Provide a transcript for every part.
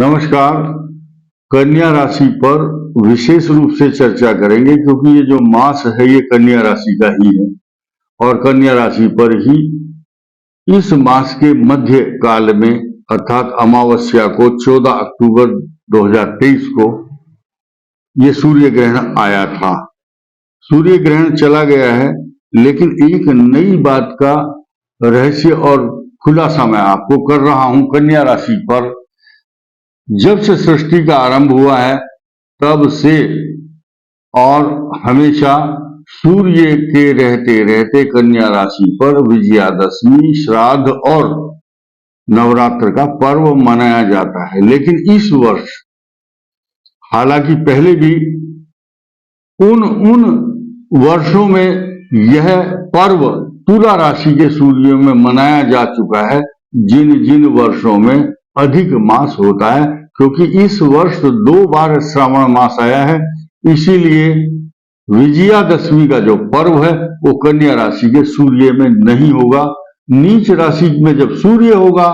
नमस्कार। कन्या राशि पर विशेष रूप से चर्चा करेंगे क्योंकि ये जो मास है ये कन्या राशि का ही है और कन्या राशि पर ही इस मास के मध्य काल में अर्थात अमावस्या को 14 अक्टूबर 2023 को ये सूर्य ग्रहण आया था। सूर्य ग्रहण चला गया है, लेकिन एक नई बात का रहस्य और खुलासा मैं आपको कर रहा हूं। कन्या राशि पर जब से सृष्टि का आरंभ हुआ है तब से और हमेशा सूर्य के रहते रहते कन्या राशि पर विजयादशमी, श्राद्ध और नवरात्र का पर्व मनाया जाता है। लेकिन इस वर्ष, हालांकि पहले भी उन वर्षों में यह पर्व तुला राशि के सूर्यों में मनाया जा चुका है जिन जिन वर्षों में अधिक मास होता है, क्योंकि इस वर्ष 2 बार श्रावण मास आया है। इसीलिए विजयादशमी का जो पर्व है वो कन्या राशि के सूर्य में नहीं होगा। नीच राशि में जब सूर्य होगा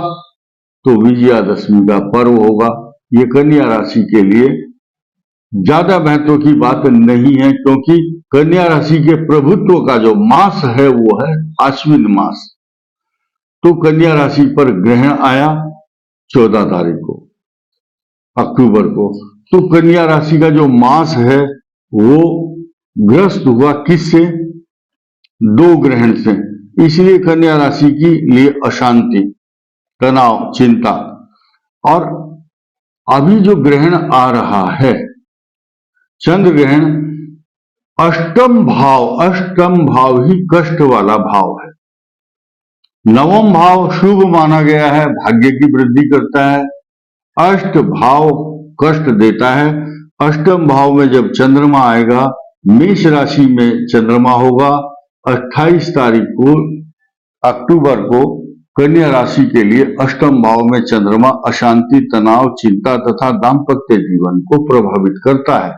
तो विजयादशमी का पर्व होगा। ये कन्या राशि के लिए ज्यादा महत्व की बात नहीं है, क्योंकि कन्या राशि के प्रभुत्व का जो मास है वो है आश्विन मास। तो कन्या राशि पर ग्रहण आया 14 तारीख को, अक्टूबर को। तो कन्या राशि का जो मास है वो ग्रस्त हुआ किससे? 2 ग्रहण से। इसलिए कन्या राशि के लिए अशांति, तनाव, चिंता। और अभी जो ग्रहण आ रहा है चंद्र ग्रहण, अष्टम भाव ही कष्ट वाला भाव है। नवम भाव शुभ माना गया है, भाग्य की वृद्धि करता है। अष्ट भाव कष्ट देता है। अष्टम भाव में जब चंद्रमा आएगा, मेष राशि में चंद्रमा होगा 28 तारीख को अक्टूबर को। कन्या राशि के लिए अष्टम भाव में चंद्रमा अशांति, तनाव, चिंता तथा दाम्पत्य जीवन को प्रभावित करता है।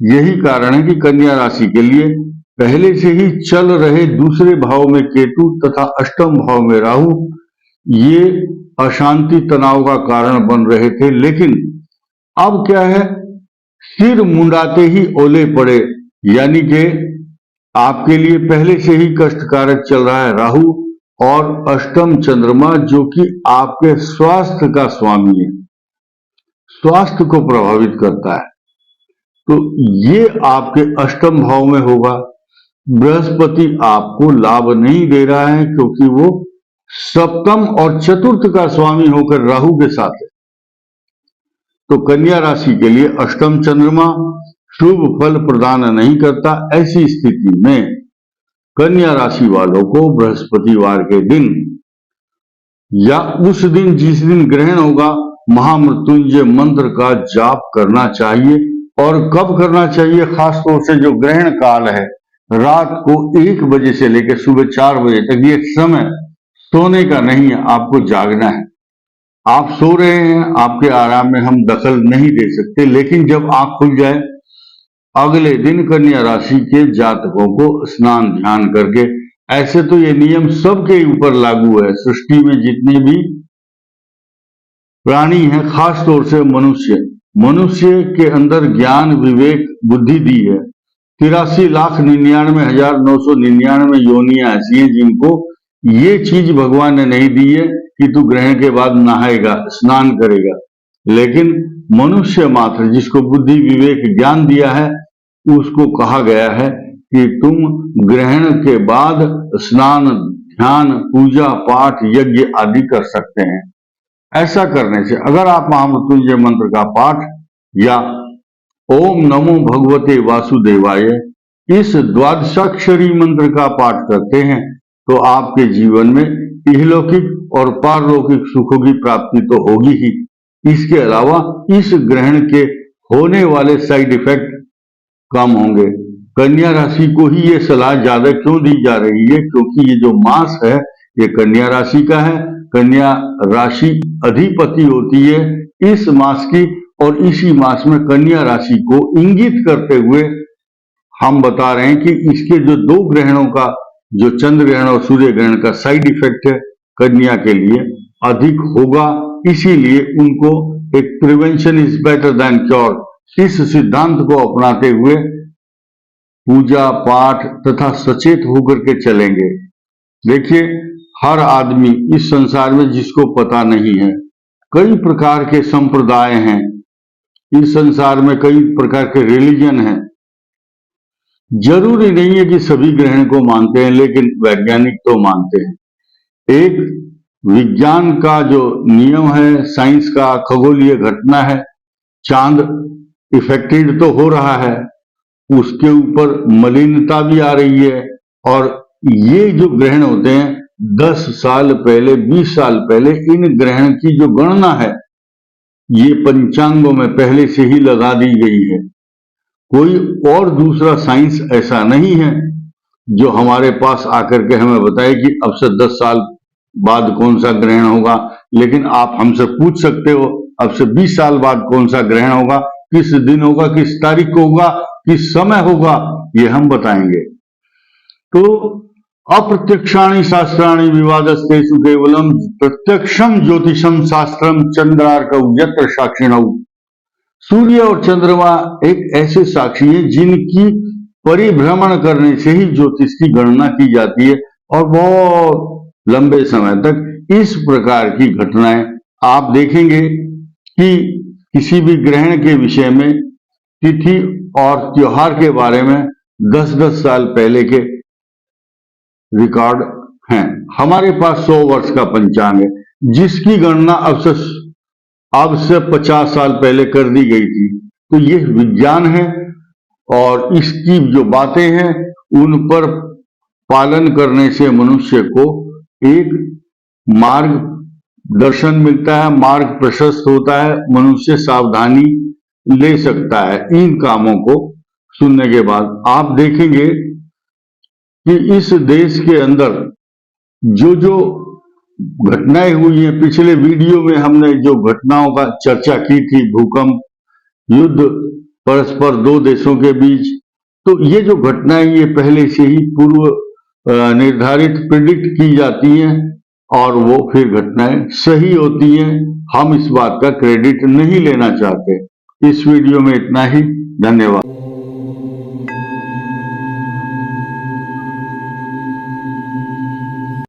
यही कारण है कि कन्या राशि के लिए पहले से ही चल रहे दूसरे भाव में केतु तथा अष्टम भाव में राहु ये अशांति, तनाव का कारण बन रहे थे। लेकिन अब क्या है, सिर मुंडाते ही ओले पड़े, यानी कि आपके लिए पहले से ही कष्टकारक चल रहा है राहु और अष्टम चंद्रमा, जो कि आपके स्वास्थ्य का स्वामी है, स्वास्थ्य को प्रभावित करता है। तो ये आपके अष्टम भाव में होगा। बृहस्पति आपको लाभ नहीं दे रहा है क्योंकि वो सप्तम और चतुर्थ का स्वामी होकर राहु के साथ है। तो कन्या राशि के लिए अष्टम चंद्रमा शुभ फल प्रदान नहीं करता। ऐसी स्थिति में कन्या राशि वालों को बृहस्पतिवार के दिन या उस दिन जिस दिन ग्रहण होगा महामृत्युंजय मंत्र का जाप करना चाहिए। और कब करना चाहिए? खासतौर से जो ग्रहण काल है, रात को 1 बजे से लेकर सुबह 4 बजे तक, ये समय सोने का नहीं है, आपको जागना है। आप सो रहे हैं, आपके आराम में हम दखल नहीं दे सकते, लेकिन जब आंख खुल जाए अगले दिन कन्या राशि के जातकों को स्नान ध्यान करके, ऐसे तो ये नियम सबके ऊपर लागू है, सृष्टि में जितने भी प्राणी हैं, खासतौर से मनुष्य के अंदर ज्ञान, विवेक, बुद्धि दी है। 83,99,999 योनियां ऐसी हैं जिनको ये चीज भगवान ने नहीं दी है कि तू ग्रहण के बाद नहाएगा, स्नान करेगा। लेकिन मनुष्य मात्र जिसको बुद्धि, विवेक, ज्ञान दिया है, उसको कहा गया है कि तुम ग्रहण के बाद स्नान, ध्यान, पूजा पाठ, यज्ञ आदि कर सकते हैं। ऐसा करने से अगर आप महामृत्युंजय मंत्र का पाठ या ओम नमो भगवते वासुदेवाय इस द्वादशाक्षरी मंत्र का पाठ करते हैं तो आपके जीवन में इहलौकिक और पारलौकिक सुखों की प्राप्ति तो होगी ही। इसके अलावा इस ग्रहण के होने वाले साइड इफेक्ट कम होंगे। कन्या राशि को ही ये सलाह ज्यादा क्यों दी जा रही है? क्योंकि ये जो मास है ये कन्या राशि का है। कन्या राशि अधिपति होती है इस मास की, और इसी मास में कन्या राशि को इंगित करते हुए हम बता रहे हैं कि इसके जो 2 ग्रहणों का, जो चंद्र ग्रहण और सूर्य ग्रहण का साइड इफेक्ट है, कन्या के लिए अधिक होगा। इसीलिए उनको एक prevention is better than cure, इस सिद्धांत को अपनाते हुए पूजा पाठ तथा सचेत होकर के चलेंगे। देखिए, हर आदमी इस संसार में जिसको पता नहीं है, कई प्रकार के संप्रदाय हैं, इस संसार में कई प्रकार के रिलीजन हैं। जरूरी नहीं है कि सभी ग्रहण को मानते हैं, लेकिन वैज्ञानिक तो मानते हैं। एक विज्ञान का जो नियम है, साइंस का खगोलीय घटना है, चांद इफेक्टेड तो हो रहा है, उसके ऊपर मलिनता भी आ रही है, और ये जो ग्रहण होते हैं 10 साल पहले 20 साल पहले इन ग्रहण की जो गणना है ये पंचांगों में पहले से ही लगा दी गई है। कोई और दूसरा साइंस ऐसा नहीं है जो हमारे पास आकर के हमें बताए कि अब से 10 साल बाद कौन सा ग्रहण होगा। लेकिन आप हमसे पूछ सकते हो अब से 20 साल बाद कौन सा ग्रहण होगा, किस दिन होगा, किस तारीख को होगा, किस समय होगा, ये हम बताएंगे। तो अप्रत्यक्षाणि शास्त्राणि विवादस्तेषु केवलम प्रत्यक्षम ज्योतिषम शास्त्रम चंद्रार्कौ यत्र साक्षिणौ। सूर्य और चंद्रमा एक ऐसे साक्षी हैं जिनकी परिभ्रमण करने से ही ज्योतिष की गणना की जाती है, और बहुत लंबे समय तक इस प्रकार की घटनाएं आप देखेंगे कि किसी भी ग्रहण के विषय में, तिथि और त्योहार के बारे में 10-10 साल पहले के रिकॉर्ड हैं। हमारे पास 100 वर्ष का पंचांग है जिसकी गणना अब से 50 साल पहले कर दी गई थी। तो ये विज्ञान है, और इसकी जो बातें हैं उन पर पालन करने से मनुष्य को एक मार्ग दर्शन मिलता है, मार्ग प्रशस्त होता है, मनुष्य सावधानी ले सकता है। इन कामों को सुनने के बाद आप देखेंगे कि इस देश के अंदर जो जो घटनाएं हुई हैं, पिछले वीडियो में हमने जो घटनाओं का चर्चा की थी, भूकंप, युद्ध परस्पर दो देशों के बीच, तो ये जो घटनाएं ये पहले से ही पूर्व निर्धारित प्रिडिक्ट की जाती हैं, और वो फिर घटनाएं सही होती हैं। हम इस बात का क्रेडिट नहीं लेना चाहते। इस वीडियो में इतना ही। धन्यवाद।